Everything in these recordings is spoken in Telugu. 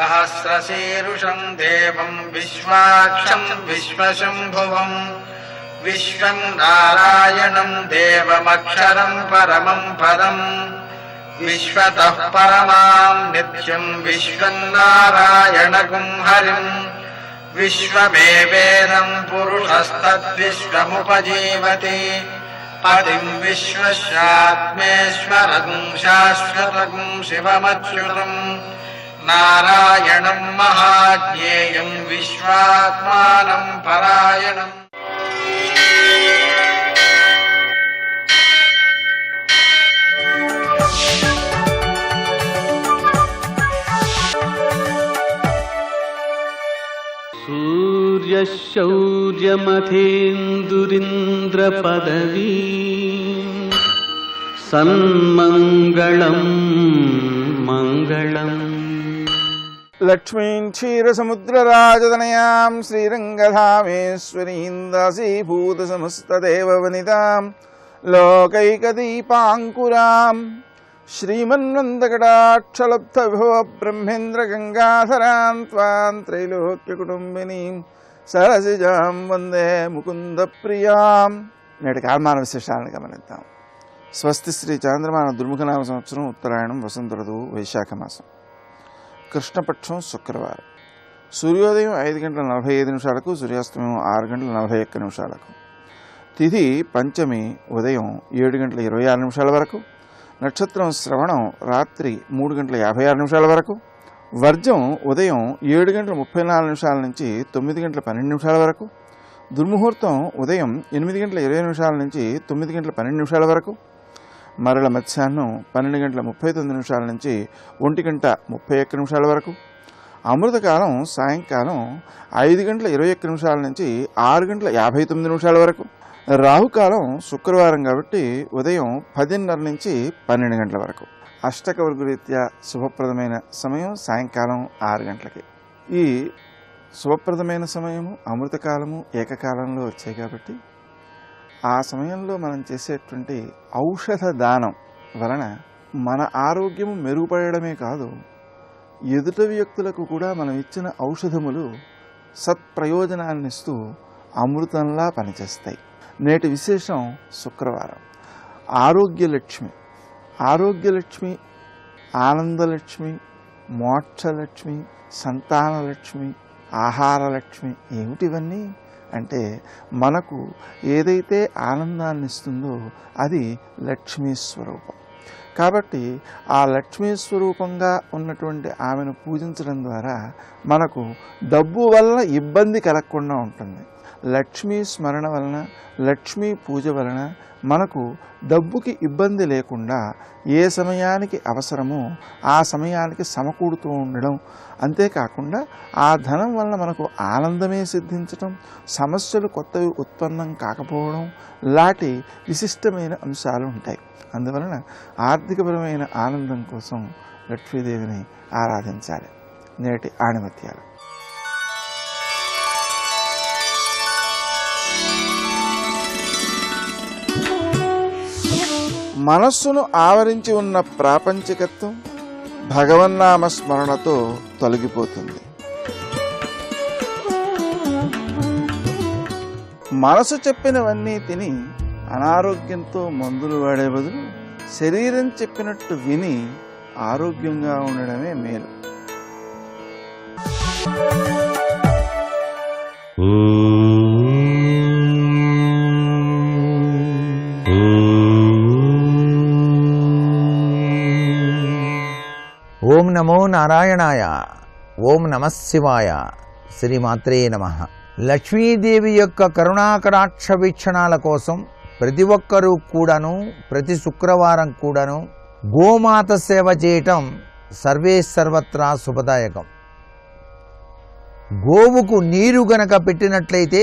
सहस्रशीर्षं देवं विश्वाक्षं विश्वशम्भुवं विश्वं नारायणं देवमक्षरं परमं पदं विश्वतः परमां नित्यं विश्वं नारायणगुं हरिं विश्वमेवेदं पुरुषस्तद्विश्वमुपजीवति पतिं विश्वस्यात्मेश्वरगुं शाश्वतगुं शिवमच्युतं नारायणं महाज्ञेयं विश्वात्मानं परायणम्। सूर्यशौर्यमथेन्दुरिन्द्रपदवी सन्मङ्गलं मङ्गलम्। लक्ष्मीं क्षीरसमुद्रराजतनयां श्रीरङ्गधामेश्वरीं दासीभूतसमस्तदेववनितां लोकैकदीपाङ्कुरां श्रीमन्वन्दकटाक्षलब्धविभव ब्रह्मेन्द्रगङ्गाधरां त्वां त्रैलोक्यकुटुम्बिनीं सरसिजां వందే ముకుందప్రియాం. నేటి కాలమాన విశేషాలను గమనిద్దాం. స్వస్తి శ్రీ చాంద్రమాన దుర్ముఖనామ సంవత్సరం ఉత్తరాయణం వసంత ఋతువు వైశాఖ మాసం కృష్ణపక్షం శుక్రవారం. సూర్యోదయం 5:45 సూర్యాస్తమయం 6:41. తిథి పంచమి ఉదయం 7:26 వరకు. నక్షత్రం శ్రవణం రాత్రి 3:56 వరకు. వర్జం ఉదయం 7:34 నుంచి 9:12 వరకు. దుర్ముహూర్తం ఉదయం 8:20 నుంచి 9:12 వరకు. మరల మధ్యాహ్నం 12:39 నుంచి 1:31 వరకు. అమృతకాలం సాయంకాలం 5:21 నుంచి 6:59 వరకు. రాహుకాలం శుక్రవారం కాబట్టి ఉదయం 10:30 నుంచి 12 గంటల వరకు. అష్టకవర్గరీత్యా శుభప్రదమైన సమయం సాయంకాలం 6 గంటలకి. ఈ శుభప్రదమైన సమయము అమృతకాలము ఏకకాలంలో వచ్చాయి కాబట్టి ఆ సమయంలో మనం చేసేటువంటి ఔషధ దానం వలన మన ఆరోగ్యము మెరుగుపడమే కాదు, ఎదుట వ్యక్తులకు కూడా మనం ఇచ్చిన ఔషధములు సత్ప్రయోజనాన్నిస్తూ అమృతంలా పనిచేస్తాయి. నేటి విశేషం శుక్రవారం. ఆరోగ్యలక్ష్మి, ఆరోగ్యలక్ష్మి, ఆనందలక్ష్మి, మోక్షలక్ష్మి, సంతానలక్ష్మి, ఆహారలక్ష్మి ఏమిటివన్నీ అంటే మనకు ఏదైతే ఆనందాన్ని ఇస్తుందో అది లక్ష్మీ స్వరూపం. కాబట్టి ఆ లక్ష్మీ స్వరూపంగా ఉన్నటువంటి ఆమెను పూజించడం ద్వారా మనకు డబ్బు వలన ఇబ్బంది కలగకుండా ఉంటుంది. లక్ష్మీ స్మరణ వలన, లక్ష్మీ పూజ వలన మనకు డబ్బుకి ఇబ్బంది లేకుండా ఏ సమయానికి అవసరమో ఆ సమయానికి సమకూడుతూ ఉండడం, అంతేకాకుండా ఆ ధనం వలన మనకు ఆనందమే సిద్ధించటం, సమస్యలు కొత్తవి ఉత్పన్నం కాకపోవడం లాంటి విశిష్టమైన అంశాలు ఉంటాయి. అందువలన ఆర్థికపరమైన ఆనందం కోసం లక్ష్మీదేవిని ఆరాధించాలి. నేటి ఆణిమత్యాలు. మనస్సును ఆవరించి ఉన్న ప్రాపంచికత్వం భగవన్నామ స్మరణతో తొలగిపోతుంది. మనసు చెప్పినవన్నీ తిని అనారోగ్యంతో మందులు వాడే బదులు శరీరం చెప్పినట్టు విని ఆరోగ్యంగా ఉండడమే మేలు. ఓం నమో నారాయణాయ. ఓం నమః శివాయ. శ్రీమాత్రే నమః. లక్ష్మీదేవి యొక్క కరుణాకటాక్ష వీక్షణాల కోసం ప్రతి ఒక్కరూ కూడాను ప్రతి శుక్రవారం కూడాను గోమాత సేవ చేయటం సర్వే సర్వత్రా శుభదాయకం. గోవుకు నీరు గనక పెట్టినట్లయితే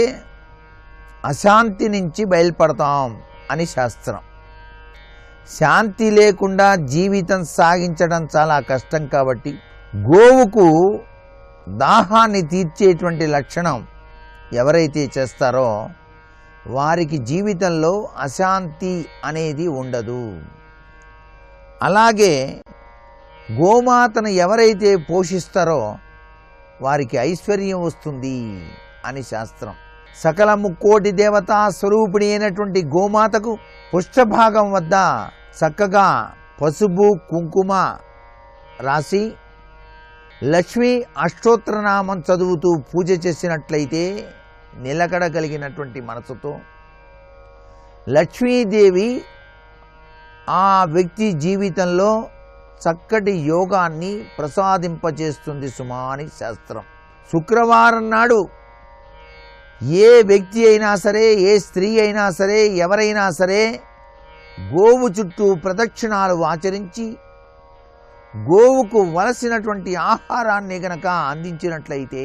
అశాంతి నుంచి బయలుపడతాం అని శాస్త్రం. శాంతి లేకుండా జీవితం సాగించడం చాలా కష్టం కాబట్టి గోవుకు దాహాన్ని తీర్చేటువంటి లక్షణం ఎవరైతే చేస్తారో వారికి జీవితంలో అశాంతి అనేది ఉండదు. అలాగే గోమాతను ఎవరైతే పోషిస్తారో వారికి ఐశ్వర్యం వస్తుంది అని శాస్త్రం. సకల ముక్కోటి దేవతా స్వరూపిణి అయినటువంటి గోమాతకు పుష్ఠభాగం వద్ద చక్కగా పసుపు కుంకుమ రాసి లక్ష్మీ అష్టోత్తరనామం చదువుతూ పూజ చేసినట్లయితే నిలకడ కలిగినటువంటి మనసుతో లక్ష్మీదేవి ఆ వ్యక్తి జీవితంలో చక్కటి యోగాన్ని ప్రసాదింపజేస్తుంది సుమా అని శాస్త్రం. శుక్రవారం నాడు ఏ వ్యక్తి అయినా సరే, ఏ స్త్రీ అయినా సరే, ఎవరైనా సరే గోవు చుట్టూ ప్రదక్షిణాలు ఆచరించి గోవుకు వలసినటువంటి ఆహారాన్ని గనక అందించినట్లయితే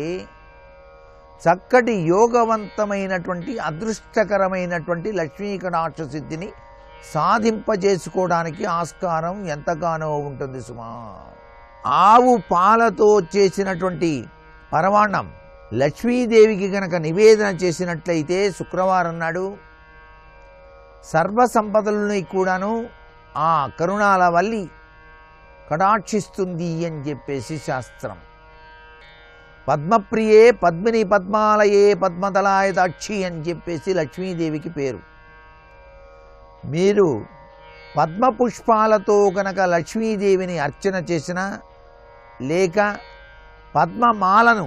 చక్కటి యోగవంతమైనటువంటి అదృష్టకరమైనటువంటి లక్ష్మీ కటాక్ష సిద్ధిని సాధింపజేసుకోవడానికి ఆస్కారం ఎంతగానో ఉంటుంది సుమా. ఆవు పాలతో చేసినటువంటి పరమాన్నం లక్ష్మీదేవికి గనక నివేదన చేసినట్లయితే శుక్రవారం నాడు సర్వసంపదలని కూడాను ఆ కరుణాల వల్లి కటాక్షిస్తుంది అని చెప్పేసి శాస్త్రం. పద్మప్రియే పద్మిని పద్మాలయే పద్మదళాయ దాక్షి అని చెప్పేసి లక్ష్మీదేవికి పేరు. మీరు పద్మపుష్పాలతో గనక లక్ష్మీదేవిని అర్చన చేసిన, లేక పద్మమాలను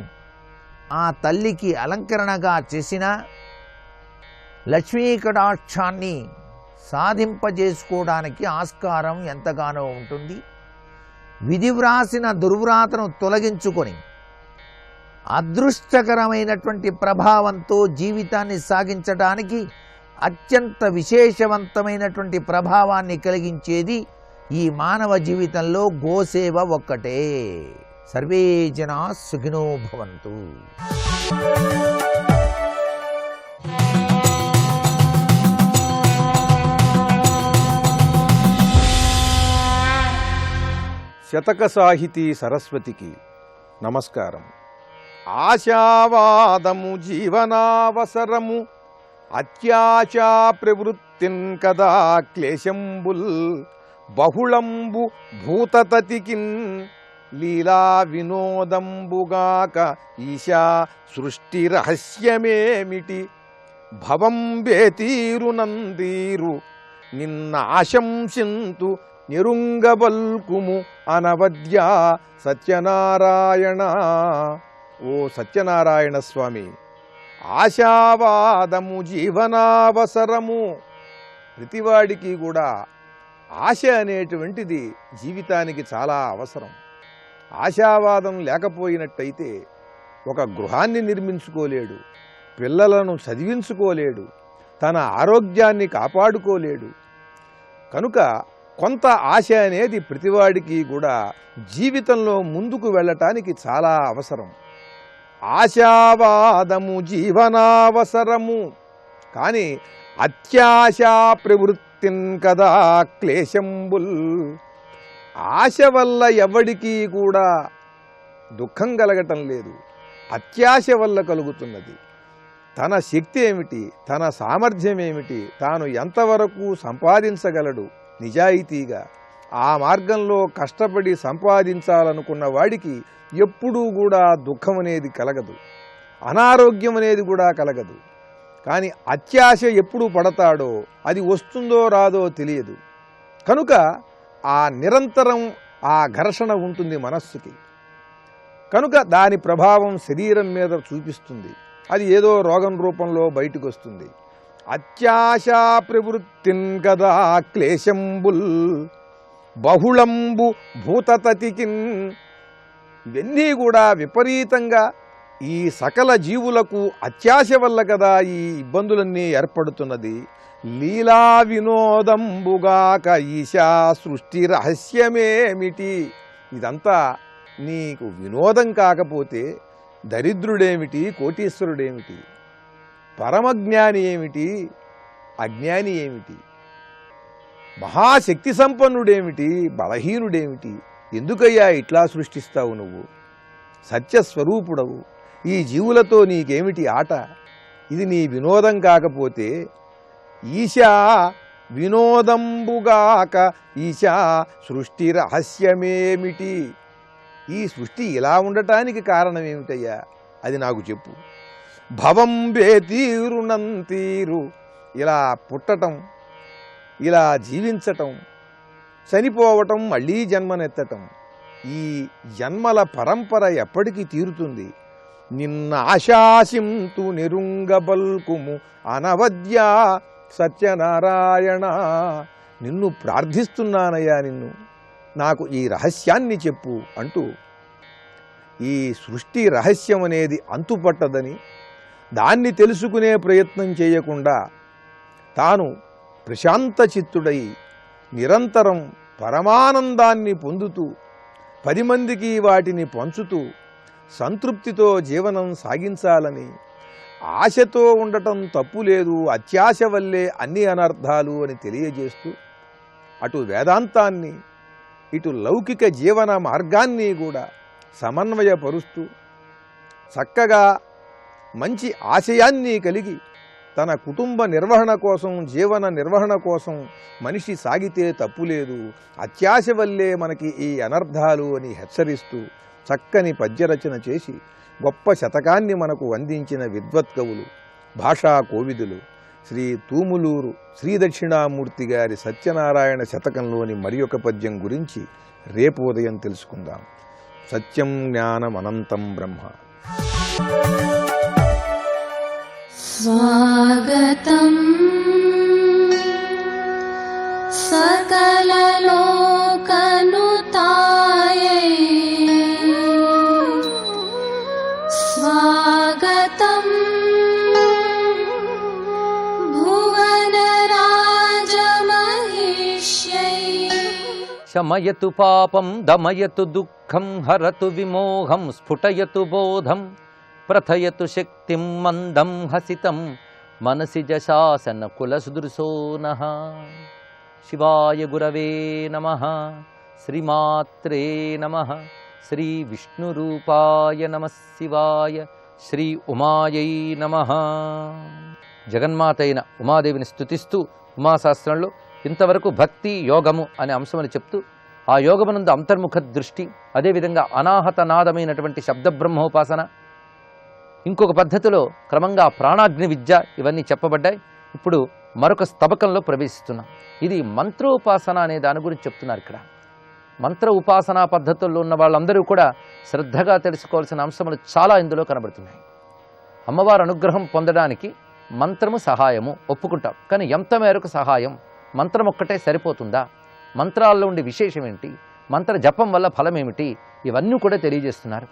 ఆ తల్లికి అలంకరణగా చేసిన లక్ష్మీ కటాక్షాన్ని సాధింపజేసుకోవడానికి ఆస్కారం ఎంతగానో ఉంటుంది. విధి వ్రాసిన దుర్వ్రాతను తొలగించుకొని అదృష్టకరమైనటువంటి ప్రభావంతో జీవితాన్ని సాగించడానికి అత్యంత విశేషవంతమైనటువంటి ప్రభావాన్ని కలిగించేది ఈ మానవ జీవితంలో గోసేవ ఒక్కటే. సర్వే జనా సుఖినో భవంతు. శతక సాహితీ సరస్వతికి నమస్కారం. ఆశావాదము జీవనావసరము అత్యాశా ప్రవృత్తిన్ కదా క్లేశంబుల్ బహుళంబు భూతతతికిన్ లీలా వినోదంబుగాక ఈశా సృష్టి రహస్యమేమిటి భవం బేతీరు నిన్నాశంసింతు నిరుంగబల్కుము అనవద్య సత్యనారాయణ. ఓ సత్యనారాయణ స్వామి, ఆశావాదము జీవనావసరము. ప్రతివాడికి కూడా ఆశ అనేటువంటిది జీవితానికి చాలా అవసరం. ఆశావాదం లేకపోయినట్టయితే ఒక గృహాన్ని నిర్మించుకోలేడు, పిల్లలను చదివించుకోలేడు, తన ఆరోగ్యాన్ని కాపాడుకోలేడు. కనుక కొంత ఆశ అనేది ప్రతివాడికి కూడా జీవితంలో ముందుకు వెళ్ళటానికి చాలా అవసరం. ఆశావాదము జీవనావసరము, కానీ అత్యాశా ప్రవృత్తిన్ కదా క్లేశంబుల్. ఆశ వల్ల ఎవడికి కూడా దుఃఖం కలగటం లేదు, అత్యాశ వల్ల కలుగుతున్నది. తన శక్తి ఏమిటి, తన సామర్థ్యం ఏమిటి, తాను ఎంతవరకు సంపాదించగలడు నిజాయితీగా, ఆ మార్గంలో కష్టపడి సంపాదించాలనుకున్న వాడికి ఎప్పుడూ కూడా దుఃఖం అనేది కలగదు, అనారోగ్యం అనేది కూడా కలగదు. కానీ అత్యాశ ఎప్పుడు పడతాడో అది వస్తుందో రాదో తెలియదు. కనుక ఆ నిరంతరం ఆ ఘర్షణ ఉంటుంది మనస్సుకి. కనుక దాని ప్రభావం శరీరం మీద చూపిస్తుంది. అది ఏదో రోగం రూపంలో బయటకు వస్తుంది. అత్యాశా ప్రవృత్తిన్ కదా క్లేశంబుల్ బహుళంబు భూతతతికిన్. ఇవన్నీ కూడా విపరీతంగా ఈ సకల జీవులకు అత్యాశ వల్ల కదా ఈ ఇబ్బందులన్నీ ఏర్పడుతున్నది. లీలా వినోదంబుగాక ఈశా సృష్టి రహస్యమేమిటి. ఇదంతా నీకు వినోదం కాకపోతే దరిద్రుడేమిటి, కోటీశ్వరుడేమిటి, పరమజ్ఞాని ఏమిటి, అజ్ఞాని ఏమిటి, మహాశక్తి సంపన్నుడేమిటి, బలహీనుడేమిటి? ఎందుకయ్యా ఇట్లా సృష్టిస్తావు నువ్వు? సత్యస్వరూపుడవు. ఈ జీవులతో నీకేమిటి ఆట? ఇది నీ వినోదం కాకపోతే ఈశా వినోదంబుగాక ఈశా సృష్టి రహస్యమేమిటి. ఈ సృష్టి ఇలా ఉండటానికి కారణం ఏమిటయ్యా, అది నాకు చెప్పు. భవం బేతీరునంతీరు, ఇలా పుట్టటం, ఇలా జీవించటం, చనిపోవటం, మళ్ళీ జన్మనెత్తటం, ఈ జన్మల పరంపర ఎప్పటికీ తీరుతుంది? నిన్న ఆశాసింతు నిరుంగబల్కుము అనవద్య సత్యనారాయణ. నిన్ను ప్రార్థిస్తున్నానయ్యా, నిన్ను నాకు ఈ రహస్యాన్ని చెప్పు అంటూ, ఈ సృష్టి రహస్యం అనేది అంతుపట్టదని, దాన్ని తెలుసుకునే ప్రయత్నం చేయకుండా తాను ప్రశాంత చిత్తుడై నిరంతరం పరమానందాన్ని పొందుతూ 10 మందికి వాటిని పంచుతూ సంతృప్తితో జీవనం సాగించాలని ఆశతో ఉండటం తప్పు లేదు, అత్యాశ వల్లే అన్ని అనర్థాలు అని తెలియజేస్తూ, అటు వేదాంతాన్ని ఇటు లౌకిక జీవన మార్గాన్ని కూడా సమన్వయపరుస్తూ చక్కగా మంచి ఆశయాన్ని కలిగి తన కుటుంబ నిర్వహణ కోసం, జీవన నిర్వహణ కోసం మనిషి సాగితే తప్పులేదు, అత్యాశ వల్లే మనకి ఈ అనర్థాలు అని హెచ్చరిస్తూ చక్కని పద్యరచన చేసి గొప్ప శతకాన్ని మనకు అందించిన విద్వత్కవులు, భాషా కోవిదులు శ్రీ తూములూరు శ్రీదక్షిణామూర్తి గారి సత్యనారాయణ శతకంలోని మరి ఒక పద్యం గురించి రేపు ఉదయం తెలుసుకుందాం. సత్యం జ్ఞానం అనంతం బ్రహ్మ. స్వాగతం సకలలోకనుతాయై, స్వాగతం భువనరాజమహిష్యై. శమయతు పాపం దమయతు దుఃఖం హరతు విమోహం స్ఫుటయతు బోధం ప్రథయతు శక్తిం మందం హసితం మనసి జశాసన కులసుదృశోనః. శివాయ గురవే నమః. శ్రీమాత్రే నమః. శ్రీ విష్ణురూపాయ నమః శివాయ. శ్రీ ఉమాయై నమః. జగన్మాత అయిన ఉమాదేవిని స్తుతిస్తూ ఉమాశాస్త్రంలో ఇంతవరకు భక్తి యోగము అనే అంశములు చెప్తూ, ఆ యోగమునందు అంతర్ముఖ దృష్టి, అదేవిధంగా అనాహత నాదమైనటువంటి శబ్దబ్రహ్మోపాసన, ఇంకొక పద్ధతిలో క్రమంగా ప్రాణాగ్ని విద్య, ఇవన్నీ చెప్పబడ్డాయి. ఇప్పుడు మరొక స్తబకంలో ప్రవేశిస్తున్నాం. ఇది మంత్రోపాసన అనే దాని గురించి చెప్తున్నారు ఇక్కడ. మంత్ర ఉపాసనా పద్ధతుల్లో ఉన్న వాళ్ళందరూ కూడా శ్రద్ధగా తెలుసుకోవాల్సిన అంశములు చాలా ఇందులో కనబడుతున్నాయి. అమ్మవారి అనుగ్రహం పొందడానికి మంత్రము సహాయము ఒప్పుకుంటాం, కానీ ఎంత మేరకు సహాయం? మంత్రం ఒక్కటే సరిపోతుందా? మంత్రాల్లో ఉండే విశేషం ఏంటి? మంత్ర జపం వల్ల ఫలం ఏమిటి? ఇవన్నీ కూడా తెలియజేస్తున్నారు.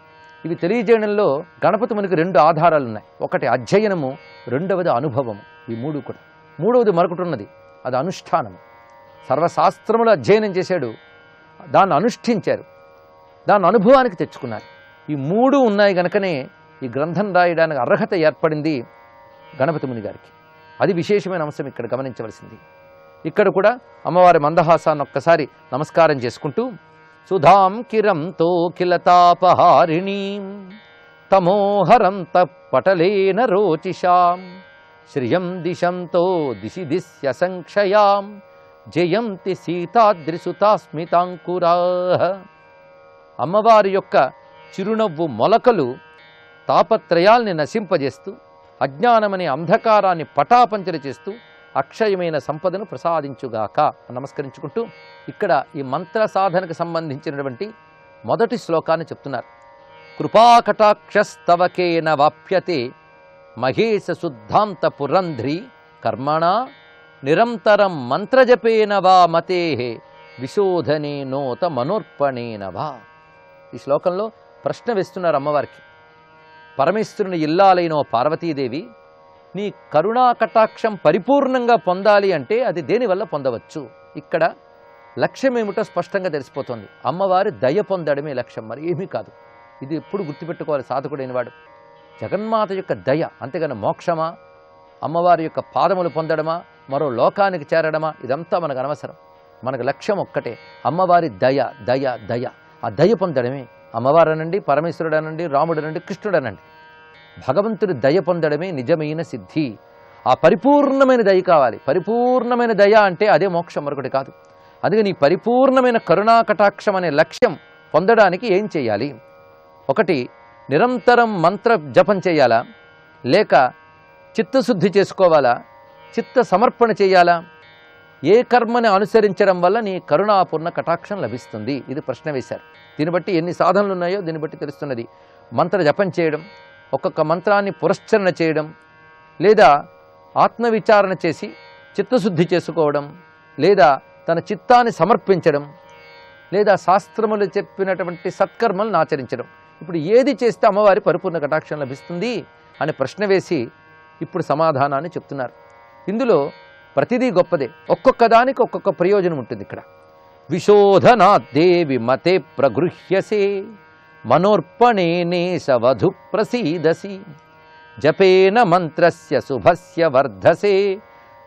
ఇవి తెలియజేయడంలో గణపతి మనకి 2 ఆధారాలు ఉన్నాయి. ఒకటి అధ్యయనము, రెండవది అనుభవము. ఈ 3 కూడా. మూడవది మరొకటి ఉన్నది, అది అనుష్ఠానము. సర్వశాస్త్రములు అధ్యయనం చేశాడు, దాన్ని అనుష్ఠించారు, దాన్ని అనుభవానికి తెచ్చుకున్నారు. ఈ 3 ఉన్నాయి గనుకనే ఈ గ్రంథం రాయడానికి అర్హత ఏర్పడింది గణపతి ముని గారికి. అది విశేషమైన అంశం ఇక్కడ గమనించవలసింది. ఇక్కడ కూడా అమ్మవారి మందహాసాన్ని ఒక్కసారి నమస్కారం చేసుకుంటూ, సుధాం కిరంతో కిలతాపహారిణీం తమోహరంత పటలేన రోచిషాం శ్రియం దిశంతో దిశి దిశ్య సంక్షయాం జయంతి సీతాద్రిసుతాస్మితాంకురా. అమ్మవారి యొక్క చిరునవ్వు మొలకలు తాపత్రయాల్ని నశింపజేస్తూ, అజ్ఞానమనే అంధకారాన్ని పటాపంచలు చేస్తూ అక్షయమైన సంపదను ప్రసాదించుగాక నమస్కరించుకుంటూ, ఇక్కడ ఈ మంత్ర సాధనకు సంబంధించినటువంటి మొదటి శ్లోకాన్ని చెప్తున్నారు. కృపాకటాక్షస్తవకేన వాప్యతే మహేశ శుద్ధాంత పురంధ్రి కర్మణ నిరంతరం మంత్రజపేన వా మతే విశోధనే నోత మనోర్పణేన వా. ఈ శ్లోకంలో ప్రశ్న వేస్తున్నారు అమ్మవారికి. పరమేశ్వరుని ఇల్లాలైన పార్వతీదేవి, నీ కరుణా కటాక్షం పరిపూర్ణంగా పొందాలి అంటే అది దేనివల్ల పొందవచ్చు? ఇక్కడ లక్ష్యం ఏమిటో స్పష్టంగా తెలిసిపోతుంది. అమ్మవారి దయ పొందడమే లక్ష్యం, మరి ఏమీ కాదు. ఇది ఎప్పుడు గుర్తుపెట్టుకోవాలి సాధకుడైన వాడు. జగన్మాత యొక్క దయ, అంతేగాని మోక్షమా, అమ్మవారి యొక్క పాదములు పొందడమా, మరో లోకానికి చేరడమా, ఇదంతా మనకు అనవసరం. మనకు లక్ష్యం ఒక్కటే, అమ్మవారి దయ దయ దయ. ఆ దయ పొందడమే అమ్మవారనండి, పరమేశ్వరుడనండి, రాముడనండి, కృష్ణుడనండి, భగవంతుడి దయ పొందడమే నిజమైన సిద్ధి. ఆ పరిపూర్ణమైన దయ కావాలి. పరిపూర్ణమైన దయ అంటే అదే మోక్షం, మరొకటి కాదు. అందుకని ఈ పరిపూర్ణమైన కరుణా కటాక్షం అనే లక్ష్యం పొందడానికి ఏం చేయాలి? ఒకటి, నిరంతరం మంత్ర జపం చేయాలా, లేక చిత్తశుద్ధి చేసుకోవాలా, చిత్త సమర్పణ చేయాలా? ఏ కర్మని అనుసరించడం వల్ల నీ కరుణాపూర్ణ కటాక్షం లభిస్తుంది? ఇది ప్రశ్న వేశారు. దీన్ని బట్టి ఎన్ని సాధనలు ఉన్నాయో దీన్ని బట్టి తెలుస్తున్నది. మంత్ర జపం చేయడం, ఒక్కొక్క మంత్రాన్ని పురస్చరణ చేయడం, లేదా ఆత్మవిచారణ చేసి చిత్తశుద్ధి చేసుకోవడం, లేదా తన చిత్తాన్ని సమర్పించడం, లేదా శాస్త్రములు చెప్పినటువంటి సత్కర్మలను ఆచరించడం. ఇప్పుడు ఏది చేస్తే అమ్మవారి పరిపూర్ణ కటాక్షం లభిస్తుంది అని ప్రశ్న వేసి ఇప్పుడు సమాధానాన్ని చెప్తున్నారు. ఇందులో ప్రతిదీ గొప్పదే, ఒక్కొక్క దానికి ఒక్కొక్క ప్రయోజనం ఉంటుంది. ఇక్కడ విశోధనాదేవి మతే ప్రగృహ్యసే మనోర్పణేనేశ వధు ప్రసీదసి జపేన మంత్రస్య శుభస్య వర్ధసే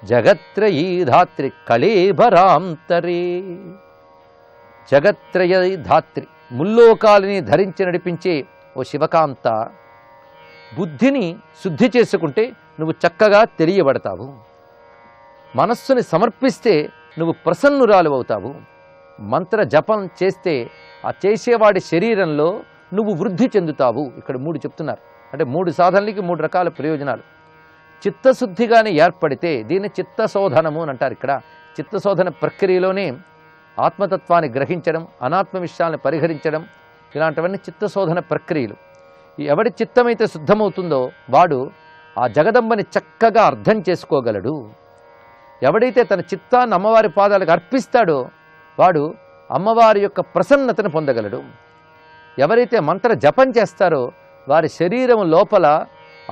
జగత్రయీ ధాత్రి కళేబరాంతరే. జగత్రయీ ధాత్రి, ముల్లోకాలని ధరించి నడిపించే ఓ శివకాంత, బుద్ధిని శుద్ధి చేసుకుంటే నువ్వు చక్కగా తెలియబడతావు. మనస్సుని సమర్పిస్తే నువ్వు ప్రసన్నురాలు అవుతావు. మంత్ర జపం చేస్తే ఆ చేసేవాడి శరీరంలో నువ్వు వృద్ధి చెందుతావు. ఇక్కడ 3 చెప్తున్నారు. అంటే 3 సాధనలకి 3 రకాల ప్రయోజనాలు. చిత్తశుద్ధిగానే ఏర్పడితే దీన్ని చిత్తశోధనము అని అంటారు. ఇక్కడ చిత్తశోధన ప్రక్రియలోనే ఆత్మతత్వాన్ని గ్రహించడం, అనాత్మ విషయాలను పరిహరించడం, ఇలాంటివన్నీ చిత్తశోధన ప్రక్రియలు. ఎవడి చిత్తమైతే శుద్ధమవుతుందో వాడు ఆ జగదంబని చక్కగా అర్థం చేసుకోగలడు. ఎవడైతే తన చిత్తాన్ని అమ్మవారి పాదాలకు అర్పిస్తాడో వాడు అమ్మవారి యొక్క ప్రసన్నతను పొందగలడు. ఎవరైతే మంత్ర జపం చేస్తారో వారి శరీరం లోపల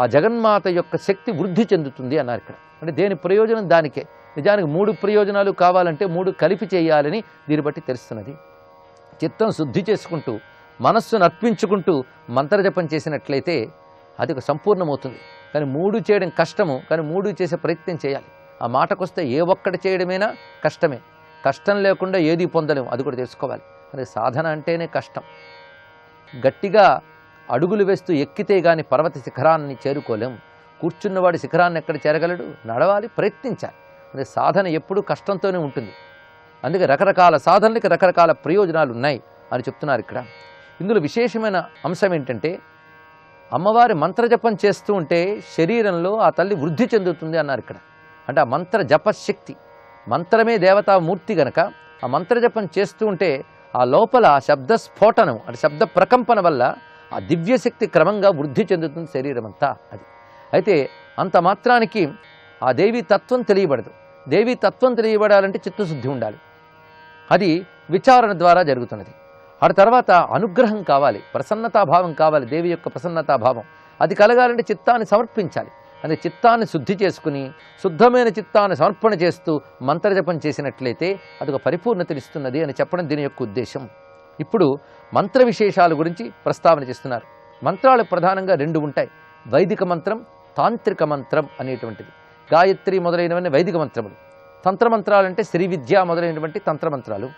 ఆ జగన్మాత యొక్క శక్తి వృద్ధి చెందుతుంది అన్నారు ఇక్కడ. అంటే దేని ప్రయోజనం దానికే. నిజానికి 3 ప్రయోజనాలు కావాలంటే 3 కలిపి చేయాలని దీన్ని బట్టి తెలుస్తున్నది. చిత్తం శుద్ధి చేసుకుంటూ మనస్సును అర్పించుకుంటూ మంత్రజపం చేసినట్లయితే అది ఒక సంపూర్ణమవుతుంది. కానీ 3 చేయడం కష్టము, కానీ 3 చేసే ప్రయత్నం చేయాలి. ఆ మాటకొస్తే ఏ ఒక్కటి చేయడమైనా కష్టమే. కష్టం లేకుండా ఏది పొందలేము, అది కూడా తెలుసుకోవాలి. అది సాధన అంటేనే కష్టం. గట్టిగా అడుగులు వేస్తూ ఎక్కితే గాని పర్వత శిఖరాన్ని చేరుకోలేం. కూర్చున్నవాడి శిఖరాన్ని ఎక్కడ చేరగలడు? నడవాలి, ప్రయత్నించాలి. అదే సాధన ఎప్పుడూ కష్టంతోనే ఉంటుంది. అందుకే రకరకాల సాధనలకి రకరకాల ప్రయోజనాలు ఉన్నాయి అని చెప్తున్నారు ఇక్కడ. ఇందులో విశేషమైన అంశం ఏంటంటే అమ్మవారి మంత్రజపం చేస్తూ ఉంటే శరీరంలో ఆ తల్లి వృద్ధి చెందుతుంది అన్నారు ఇక్కడ. అంటే ఆ మంత్ర జపశక్తి, మంత్రమే దేవతామూర్తి గనక ఆ మంత్రజపం చేస్తూ ఉంటే ఆ లోపల శబ్ద స్ఫోటనం అంటే శబ్ద ప్రకంపన వల్ల ఆ దివ్యశక్తి క్రమంగా వృద్ధి చెందుతుంది శరీరం అంతా. అది అయితే అంత మాత్రానికి ఆ దేవీ తత్వం తెలియబడదు. దేవీ తత్వం తెలియబడాలంటే చిత్తశుద్ధి ఉండాలి. అది విచారణ ద్వారా జరుగుతున్నది. ఆ తర్వాత అనుగ్రహం కావాలి, ప్రసన్నతాభావం కావాలి. దేవి యొక్క ప్రసన్నతాభావం అది కలగాలంటే చిత్తాన్ని సమర్పించాలి. అంటే చిత్తాన్ని శుద్ధి చేసుకుని శుద్ధమైన చిత్తాన్ని సమర్పణ చేస్తూ మంత్రజపం చేసినట్లయితే అదొక పరిపూర్ణతనిస్తున్నది అని చెప్పడం దీని యొక్క ఉద్దేశం. ఇప్పుడు మంత్ర విశేషాల గురించి ప్రస్తావన చేస్తున్నారు. మంత్రాలు ప్రధానంగా 2 ఉంటాయి, వైదిక మంత్రం, తాంత్రిక మంత్రం అనేటువంటిది. గాయత్రి మొదలైనవన్నీ వైదిక మంత్రములు. తంత్రమంత్రాలంటే శ్రీ విద్య మొదలైనటువంటి తంత్రమంత్రాలు.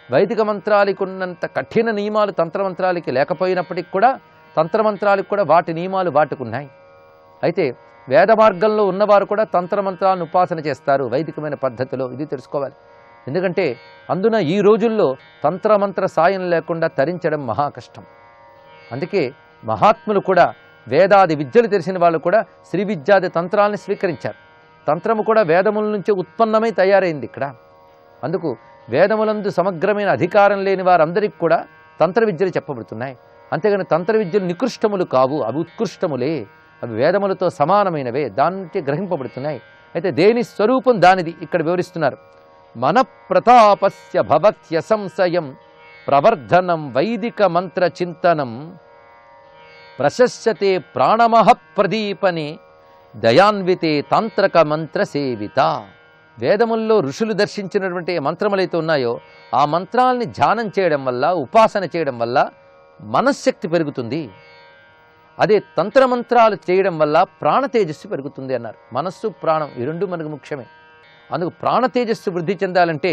వైదిక మంత్రాలకు ఉన్నంత కఠిన నియమాలు తంత్రమంత్రాలకి లేకపోయినప్పటికీ కూడా తంత్రమంత్రాలకు కూడా వాటి నియమాలు వాటికి ఉన్నాయి. అయితే వేద మార్గంలో ఉన్నవారు కూడా తంత్రమంత్రాలను ఉపాసన చేస్తారు వైదికమైన పద్ధతిలో. ఇది తెలుసుకోవాలి. ఎందుకంటే అందున ఈ రోజుల్లో తంత్రమంత్ర సాయం లేకుండా తరించడం మహా కష్టం. అందుకే మహాత్ములు కూడా వేదాది విద్యలు తెలిసిన వాళ్ళు కూడా శ్రీ విద్యాది తంత్రాలను స్వీకరించారు. తంత్రము కూడా వేదముల నుంచి ఉత్పన్నమై తయారైంది ఇక్కడ. అందుకు వేదములందు సమగ్రమైన అధికారం లేని వారందరికీ కూడా తంత్ర విద్యలు చెప్పబడుతున్నాయి. అంతేగాని తంత్ర విద్యలు నికృష్టములు కావు, అవి ఉత్కృష్టములే, అవి వేదములతో సమానమైనవే, దాని నుంచి గ్రహింపబడుతున్నాయి. అయితే దేని స్వరూపం దానిది ఇక్కడ వివరిస్తున్నారు. మన ప్రతాపస్య భవత్య సంశయం ప్రవర్ధనం వైదిక మంత్ర చింతనం ప్రశస్యతే ప్రాణమహ ప్రదీపని దయాన్వితే తాంత్రక మంత్ర సేవిత. వేదముల్లో ఋషులు దర్శించినటువంటి మంత్రములైతే ఉన్నాయో ఆ మంత్రాల్ని ధ్యానం చేయడం వల్ల, ఉపాసన చేయడం వల్ల మనశ్శక్తి పెరుగుతుంది. అదే తంత్రమంత్రాలు చేయడం వల్ల ప్రాణ తేజస్సు పెరుగుతుంది అన్నారు. మనస్సు, ప్రాణం ఈ 2 మనకు ముఖ్యమే. అందుకు ప్రాణ తేజస్సు వృద్ధి చెందాలంటే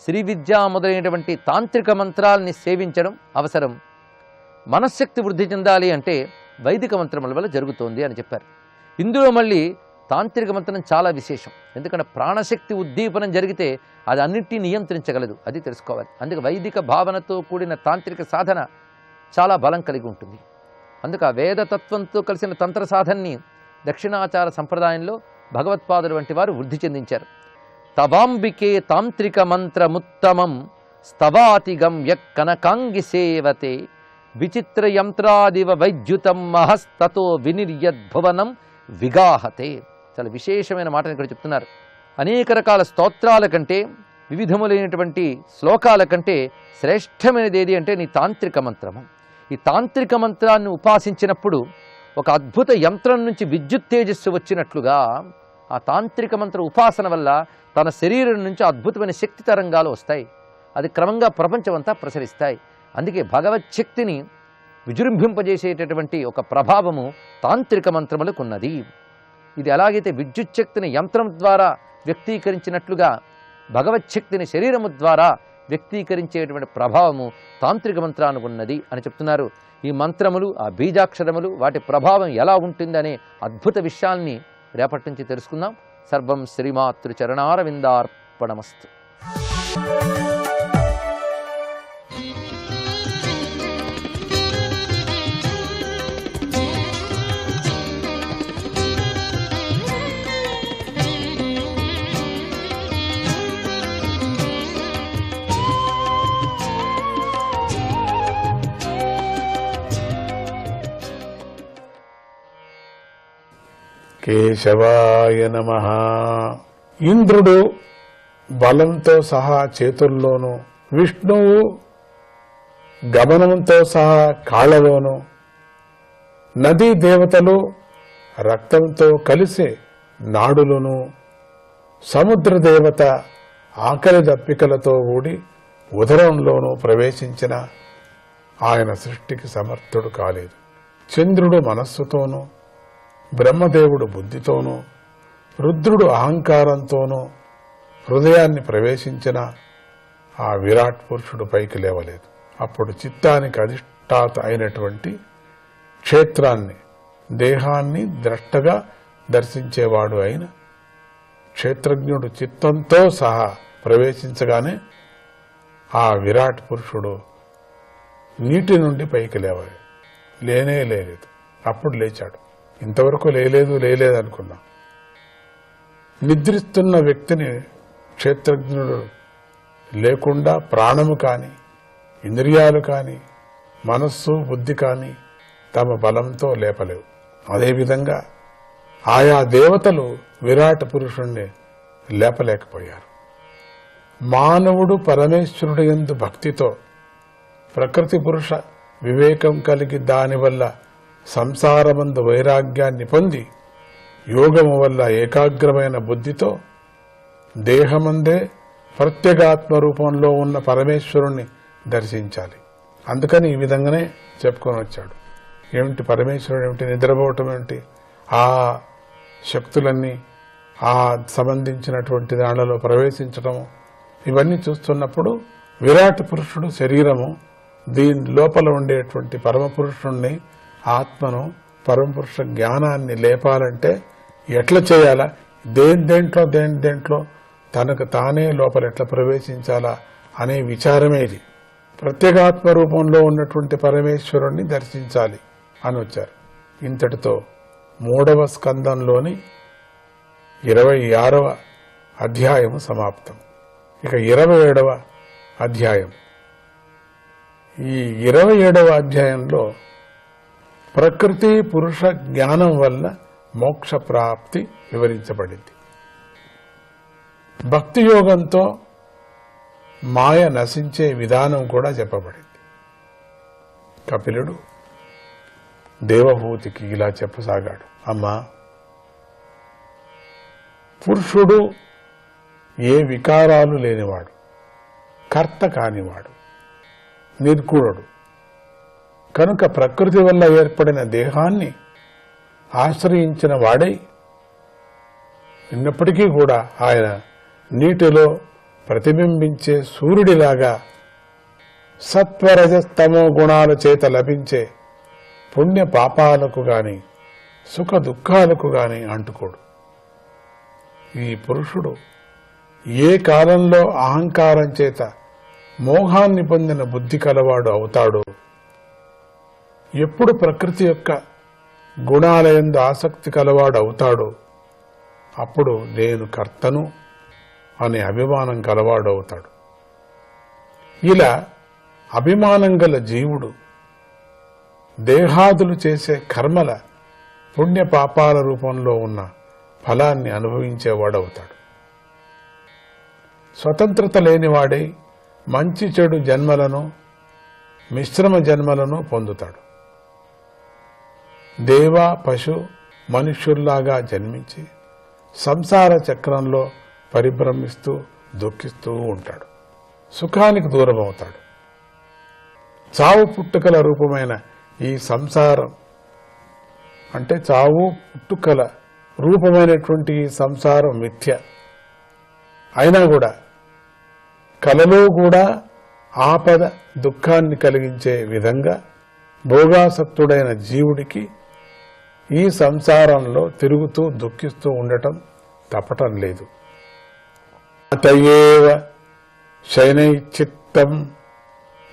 శ్రీ విద్య మొదలైనటువంటి తాంత్రిక మంత్రాలని సేవించడం అవసరం. మనశ్శక్తి వృద్ధి చెందాలి అంటే వైదిక మంత్రముల వల్ల జరుగుతోంది అని చెప్పారు. ఇందులో మళ్ళీ తాంత్రిక మంత్రం చాలా విశేషం. ఎందుకంటే ప్రాణశక్తి ఉద్దీపనం జరిగితే అది అన్నింటినీ నియంత్రించగలదు, అది తెలుసుకోవాలి. అందుకే వైదిక భావనతో కూడిన తాంత్రిక సాధన చాలా బలం కలిగి ఉంటుంది. అందుకే ఆ వేదతత్వంతో కలిసిన తంత్ర సాధనని దక్షిణాచార సంప్రదాయంలో భగవత్పాదులు వంటి వారు వృద్ధి చెందించారు. తవాంబికే తాంత్రిక మంత్రముత్తమం స్తవాతిగం యక్కనకాంగి సేవతే విచిత్ర యంత్రాదివ వైద్యుతం మహస్తతో వినిర్యద్భువనం విగాహతే. చాలా విశేషమైన మాటను ఇక్కడ చెప్తున్నారు. అనేక రకాల స్తోత్రాల కంటే, వివిధములైనటువంటి శ్లోకాల కంటే శ్రేష్టమైనది ఏది అంటే నీ తాంత్రిక మంత్రము. ఈ తాంత్రిక మంత్రాన్ని ఉపాసించినప్పుడు ఒక అద్భుత యంత్రం నుంచి విద్యుత్ తేజస్సు వచ్చినట్లుగా ఆ తాంత్రిక మంత్ర ఉపాసన వల్ల తన శరీరం నుంచి అద్భుతమైన శక్తి తరంగాలు వస్తాయి. అది క్రమంగా ప్రపంచమంతా ప్రసరిస్తాయి. అందుకే భగవత్ శక్తిని విజృంభింపజేసేటటువంటి ఒక ప్రభావము తాంత్రిక మంత్రములకు ఉన్నది. ఇది ఎలాగైతే విద్యుత్ శక్తిని యంత్రం ద్వారా వ్యక్తీకరించినట్లుగా భగవత్ శక్తిని శరీరము ద్వారా వ్యక్తీకరించేటువంటి ప్రభావము తాంత్రిక మంత్రానికి ఉన్నది అని చెప్తున్నారు. ఈ మంత్రములు, ఆ బీజాక్షరములు, వాటి ప్రభావం ఎలా ఉంటుందనే అద్భుత విషయాల్ని రేపటి నుంచి తెలుసుకుందాం. సర్వం శ్రీమాతృ చరణారవిందార్పణమస్తు. కేశవాయ నమః. ఇంద్రుడు బలంతో సహా చేతుల్లోనూ, విష్ణువు గమనంతో సహా కాళ్లలోనూ, నదీ దేవతలు రక్తంతో కలిసి నాడులను, సముద్ర దేవత ఆకలి దప్పికలతో కూడి ఉదరంలోనూ ప్రవేశించిన ఆయన సృష్టికి సమర్థుడు కాలేదు. చంద్రుడు మనస్సుతోనూ, బ్రహ్మదేవుడు బుద్ధితోనూ, రుద్రుడు అహంకారంతోనూ హృదయాన్ని ప్రవేశించిన ఆ విరాట్ పురుషుడు పైకి లేవలేదు. అప్పుడు చిత్తానికి అధిష్టాత అయినటువంటి క్షేత్రాన్ని, దేహాన్ని ద్రష్టగా దర్శించేవాడు అయిన క్షేత్రజ్ఞుడు చిత్తంతో సహా ప్రవేశించగానే ఆ విరాట్ పురుషుడు నీటి నుండి పైకి లేవలేదు. లేలేదు. అప్పుడు లేచాడు. ఇంతవరకు లేలేదు అనుకున్నాం. నిద్రిస్తున్న వ్యక్తిని క్షేత్రజ్ఞుడు లేకుండా ప్రాణము కాని, ఇంద్రియాలు కాని, మనస్సు బుద్ధి కాని తమ బలంతో లేపలేవు. అదేవిధంగా ఆయా దేవతలు విరాట్ పురుషుణ్ణి లేపలేకపోయారు. మానవుడు పరమేశ్వరుడి యందు భక్తితో ప్రకృతి పురుష వివేకం కలిగి దానివల్ల సంసారమందు వైరాగ్యాన్ని పొంది యోగము వల్ల ఏకాగ్రమైన బుద్ధితో దేహమందే ప్రత్యేగాత్మ రూపంలో ఉన్న పరమేశ్వరుణ్ణి దర్శించాలి. అందుకని ఈ విధంగానే చెప్పుకొని వచ్చాడు. ఏమిటి పరమేశ్వరుడు ఏమిటి, నిద్రపోవటం ఏమిటి, ఆ శక్తులన్నీ ఆ సంబంధించినటువంటి దానిలో ప్రవేశించటము, ఇవన్నీ చూస్తున్నప్పుడు విరాట్ పురుషుడు శరీరము, దీని లోపల ఉండేటువంటి పరమపురుషుణ్ణి, ఆత్మను, పరమపురుష జ్ఞానాన్ని లేపాలంటే ఎట్లా చేయాలా, దేంట్లో తనకు తానే లోపల ఎట్లా ప్రవేశించాలా అనే విచారమే ఇది. ప్రత్యేగాత్మ రూపంలో ఉన్నటువంటి పరమేశ్వరుణ్ణి దర్శించాలి అని వచ్చారు. ఇంతటితో 3వ స్కందంలోని 26వ అధ్యాయము సమాప్తం. ఇక 27వ అధ్యాయం. ఈ 27వ అధ్యాయంలో ప్రకృతి పురుష జ్ఞానం వల్ల మోక్ష ప్రాప్తి వివరించబడింది. భక్తి యోగంతో మాయ నశించే విధానం కూడా చెప్పబడింది. కపిలుడు దేవహూతికి ఇలా చెప్పసాగాడు. అమ్మా, పురుషుడు ఏ వికారాలు లేనివాడు, కర్త కానివాడు, నిర్గుణుడు కనుక ప్రకృతి వల్ల ఏర్పడిన దేహాన్ని ఆశ్రయించిన వాడై ఉన్నప్పటికీ కూడా ఆయన నీటిలో ప్రతిబింబించే సూర్యుడిలాగా సత్వరజస్తమో గుణాల చేత లభించే పుణ్య పాపాలకు గాని సుఖ దుఃఖాలకు గాని అంటుకోడు. ఈ పురుషుడు ఏ కాలంలో అహంకారం చేత మోహాన్ని పొందిన బుద్ధి కలవాడు అవుతాడో, ఎప్పుడు ప్రకృతి యొక్క గుణాలయందు ఆసక్తి కలవాడు అవుతాడో అప్పుడు నేను కర్తను అనే అభిమానం కలవాడు అవుతాడు. ఇలా అభిమానం గల జీవుడు దేహాదులు చేసే కర్మల పుణ్య పాపాల రూపంలో ఉన్న ఫలాన్ని అనుభవించేవాడవుతాడు. స్వతంత్రత లేనివాడై మంచి చెడు జన్మలను మిశ్రమ జన్మలను పొందుతాడు. దేవ పశు మనుష్యుల్లాగా జన్మించి సంసార చక్రంలో పరిభ్రమిస్తూ దుఃఖిస్తూ ఉంటాడు. సుఖానికి దూరం అవుతాడు. చావు పుట్టుకల రూపమైన ఈ సంసారం అంటే చావు పుట్టుకల రూపమైనటువంటి ఈ సంసారం మిథ్య అయినా కూడా కలలో కూడా ఆపద దుఃఖాన్ని కలిగించే విధంగా భోగాసక్తుడైన జీవుడికి ఈ సంసారంలో తిరుగుతూ దుఃఖిస్తూ ఉండటం తప్పటం లేదు. అతయేవ శైనైచిత్తం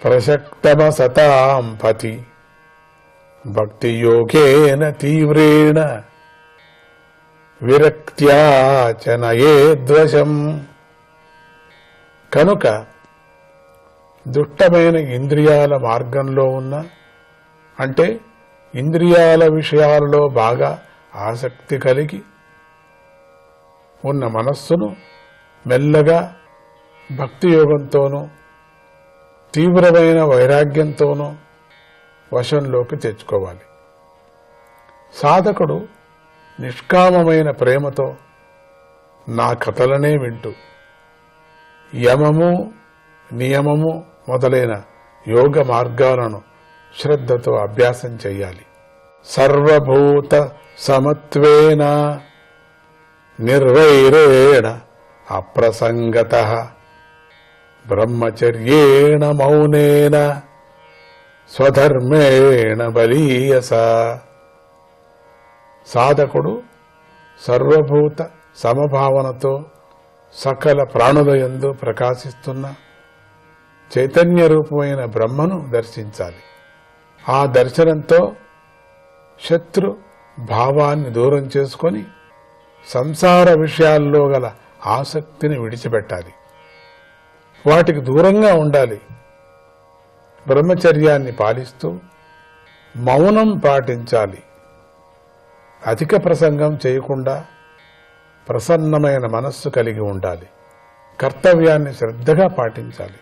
ప్రసక్తమసతాం పతి భక్తియోగేన తీవ్రేణ విరక్త్యా చ నయేద్వశం. కనుక దుష్టమైన ఇంద్రియాల మార్గంలో ఉన్న అంటే ఇంద్రియాల విషయాలలో బాగా ఆసక్తి కలిగి ఉన్న మనస్సును మెల్లగా భక్తి యోగంతోనూ తీవ్రమైన వైరాగ్యంతోనూ వశంలోకి తెచ్చుకోవాలి. సాధకుడు నిష్కామమైన ప్రేమతో నా కథలనే వింటూ యమము నియమము మొదలైన యోగ మార్గాలను శ్రద్ధతో అభ్యాసం చెయ్యాలి. సర్వభూత సమత్వేన నిర్వైరేణ అప్రసంగతః బ్రహ్మచర్యేణ మౌనేన స్వధర్మేణ బలీయస. సాధకుడు సర్వభూత సమభావనతో సకల ప్రాణులయందు ప్రకాశిస్తున్న చైతన్య రూపమైన బ్రహ్మను దర్శించాలి. ఆ దర్శనంతో శత్రు భావాన్ని దూరం చేసుకొని సంసార విషయాల్లో గల ఆసక్తిని విడిచిపెట్టాలి. వాటికి దూరంగా ఉండాలి. బ్రహ్మచర్యాన్ని పాలిస్తూ మౌనం పాటించాలి. అధిక ప్రసంగం చేయకుండా ప్రసన్నమైన మనస్సు కలిగి ఉండాలి. కర్తవ్యాన్ని శ్రద్ధగా పాటించాలి.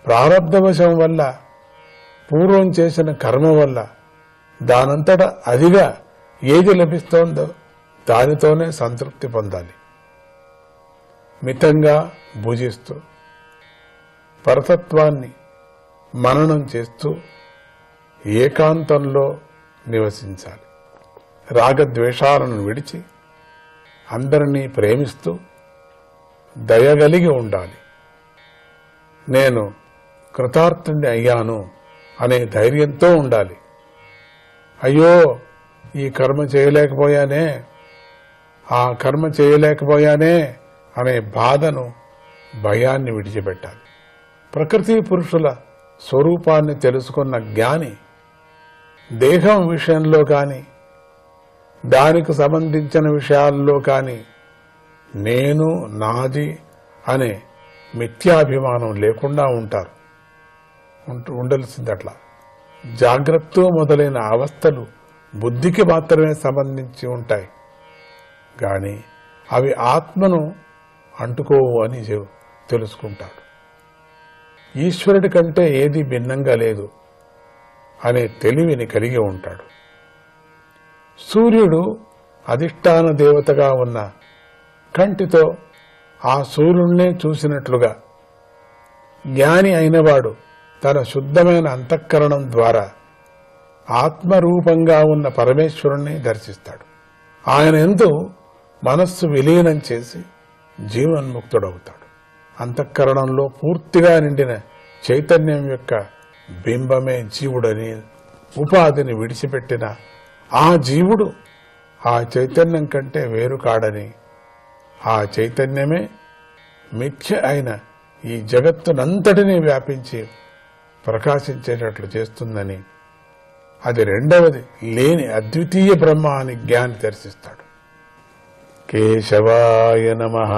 ప్రారబ్ధవశం వల్ల పూర్వం చేసిన కర్మ వల్ల దానంతట అదిగా ఏది లభిస్తోందో దానితోనే సంతృప్తి పొందాలి. మితంగా భుజిస్తూ పరతత్వాన్ని మననం చేస్తూ ఏకాంతంలో నివసించాలి. రాగద్వేషాలను విడిచి అందరినీ ప్రేమిస్తూ దయగలిగి ఉండాలి. నేను కృతార్థుణ్ణి అయ్యాను అనే ధైర్యంతో ఉండాలి. అయ్యో ఈ కర్మ చేయలేకపోయానే, ఆ కర్మ చేయలేకపోయానే అనే బాధను భయాన్ని విడిచిపెట్టాలి. ప్రకృతి పురుషుల స్వరూపాన్ని తెలుసుకున్న జ్ఞాని దేహం విషయంలో కానీ దానికి సంబంధించిన విషయాల్లో కానీ నేను నాది అనే మిథ్యాభిమానం లేకుండా ఉంటారు. ఉండవలసిందట్లా. జాగ్రత్త మొదలైన అవస్థలు బుద్ధికి మాత్రమే సంబంధించి ఉంటాయి గాని అవి ఆత్మను అంటుకోవు అని తెలుసుకుంటాడు. ఈశ్వరుడి కంటే ఏది భిన్నంగా లేదు అనే తెలివిని కలిగి ఉంటాడు. సూర్యుడు అధిష్టాన దేవతగా ఉన్న కంటితో ఆ సూర్యుడినే చూసినట్లుగా జ్ఞాని అయినవాడు తన శుద్ధమైన అంతఃకరణం ద్వారా ఆత్మరూపంగా ఉన్న పరమేశ్వరుణ్ణి దర్శిస్తాడు. ఆయన యందు మనస్సు విలీనం చేసి జీవన్ముక్తుడవుతాడు. అంతఃకరణంలో పూర్తిగా నిండిన చైతన్యం యొక్క బింబమే జీవుడని ఉపాధిని విడిచిపెట్టిన ఆ జీవుడు ఆ చైతన్యం కంటే వేరు కాడని ఆ చైతన్యమే మిథ్య అయిన ఈ జగత్తునంతటినీ వ్యాపించి ప్రకాశించేటట్లు చేస్తుందని, అది రెండవది లేని అద్వితీయ బ్రహ్మ అని జ్ఞాని దర్శిస్తాడు. కేశవాయ నమః.